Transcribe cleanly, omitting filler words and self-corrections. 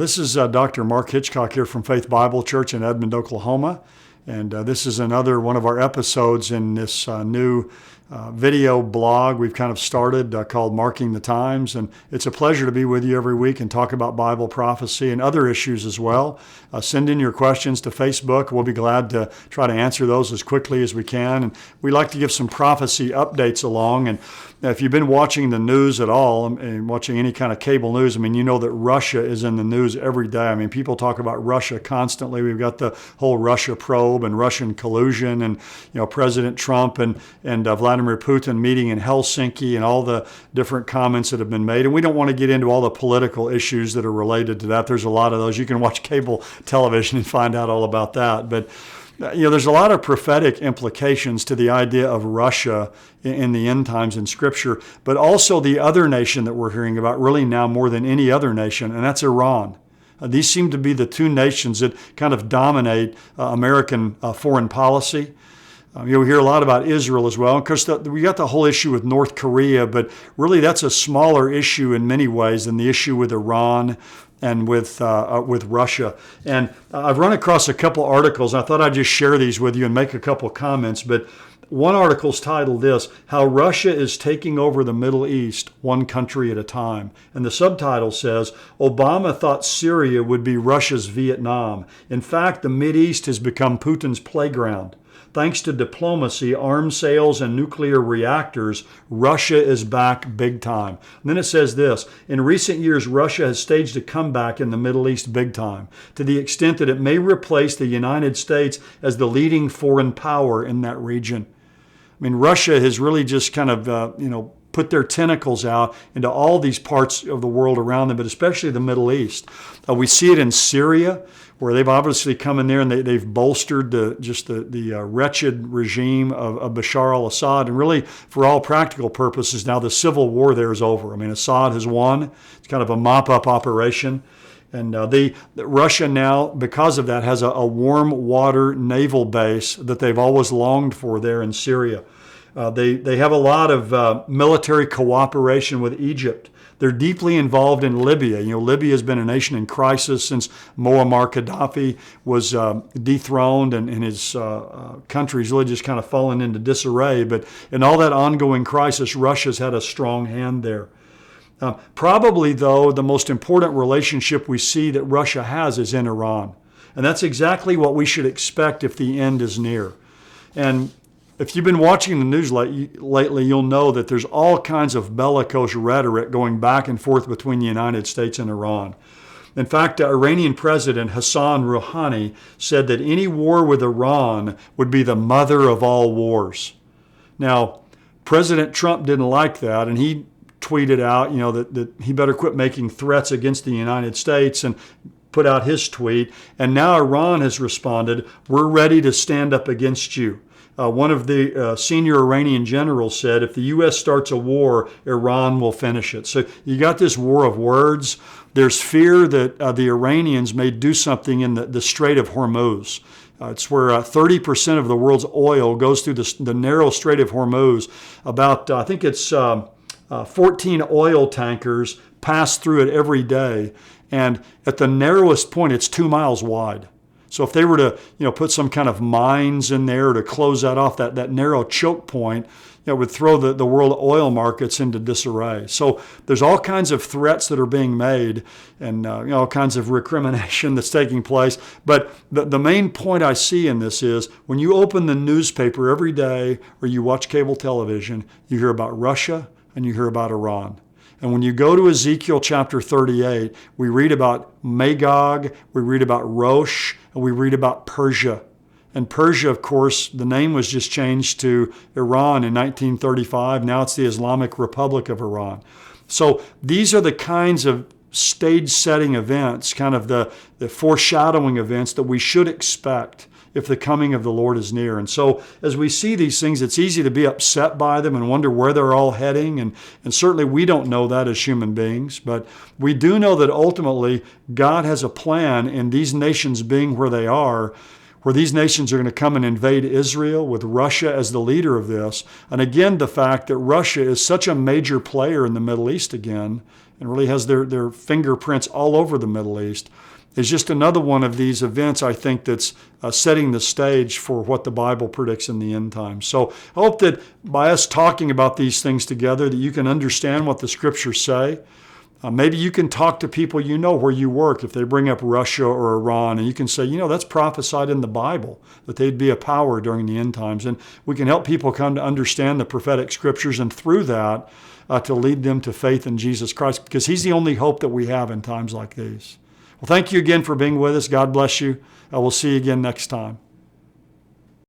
This is Dr. Mark Hitchcock here from Faith Bible Church in Edmond, Oklahoma. And this is another one of our episodes in this new video blog we've kind of started called Marking the Times. And it's a pleasure to be with you every week and talk about Bible prophecy and other issues as well. Send in your questions to Facebook. We'll be glad to try to answer those as quickly as we can. And we like to give some prophecy updates along. And if you've been watching the news at all and watching any kind of cable news, I mean, you know that Russia is in the news every day. I mean, people talk about Russia constantly. We've got the whole Russia probe and Russian collusion and, President Trump and Vladimir Putin meeting in Helsinki and all the different comments that have been made. And we don't want to get into all the political issues that are related to that. There's a lot of those. You can watch cable television and find out all about that. But there's a lot of prophetic implications to the idea of Russia in the end times in Scripture, but also the other nation that we're hearing about really now more than any other nation, and that's Iran. These seem to be the two nations that kind of dominate American foreign policy. You'll hear a lot about Israel as well. Of course, we got the whole issue with North Korea, but really that's a smaller issue in many ways than the issue with Iran and with Russia. And I've run across a couple articles. I thought I'd just share these with you and make a couple comments. But one article's titled this, How Russia is Taking Over the Middle East, One Country at a Time. And the subtitle says, Obama thought Syria would be Russia's Vietnam. In fact, the Mideast has become Putin's playground. Thanks to diplomacy, arms sales, and nuclear reactors, Russia is back big time. And then it says this, in recent years, Russia has staged a comeback in the Middle East big time, to the extent that it may replace the United States as the leading foreign power in that region. I mean, Russia has really just kind of, put their tentacles out into all these parts of the world around them, but especially the Middle East. We see it in Syria, where they've obviously come in there and they've bolstered the wretched regime of Bashar al-Assad. And really, for all practical purposes, now the civil war there is over. I mean, Assad has won. It's kind of a mop-up operation. And Russia now, because of that, has a warm water naval base that they've always longed for there in Syria. They have a lot of military cooperation with Egypt. They're deeply involved in Libya. Libya has been a nation in crisis since Muammar Gaddafi was dethroned and his country's really just kind of fallen into disarray. But in all that ongoing crisis, Russia's had a strong hand there. Probably, though, the most important relationship we see that Russia has is in Iran. And that's exactly what we should expect if the end is near. And if you've been watching the news lately, you'll know that there's all kinds of bellicose rhetoric going back and forth between the United States and Iran. In fact, Iranian President Hassan Rouhani said that any war with Iran would be the mother of all wars. Now, President Trump didn't like that, and he tweeted out, that he better quit making threats against the United States and put out his tweet. And now Iran has responded, we're ready to stand up against you. One of the senior Iranian generals said, if the U.S. starts a war, Iran will finish it. So you got this war of words. There's fear that the Iranians may do something in the Strait of Hormuz. It's where 30% of the world's oil goes through the narrow Strait of Hormuz. About, I think it's 14 oil tankers pass through it every day. And at the narrowest point, it's 2 miles wide. So if they were to, put some kind of mines in there to close that off, that narrow choke point, it would throw the world oil markets into disarray. So there's all kinds of threats that are being made and all kinds of recrimination that's taking place. But the main point I see in this is when you open the newspaper every day or you watch cable television, you hear about Russia and you hear about Iran. And when you go to Ezekiel chapter 38, we read about Magog, we read about Rosh, and we read about Persia. And Persia, of course, the name was just changed to Iran in 1935. Now it's the Islamic Republic of Iran. So these are the kinds of stage-setting events, kind of the foreshadowing events that we should expect if the coming of the Lord is near. And so as we see these things, it's easy to be upset by them and wonder where they're all heading. And certainly we don't know that as human beings, but we do know that ultimately God has a plan, and these nations being where they are, where these nations are going to come and invade Israel with Russia as the leader of this. And again, the fact that Russia is such a major player in the Middle East again, and really has their fingerprints all over the Middle East, is just another one of these events, I think, that's setting the stage for what the Bible predicts in the end times. So I hope that by us talking about these things together, that you can understand what the Scriptures say. Maybe you can talk to people you know where you work if they bring up Russia or Iran, and you can say, that's prophesied in the Bible, that they'd be a power during the end times. And we can help people come to understand the prophetic Scriptures, and through that, to lead them to faith in Jesus Christ, because He's the only hope that we have in times like these. Well, thank you again for being with us. God bless you. We'll see you again next time.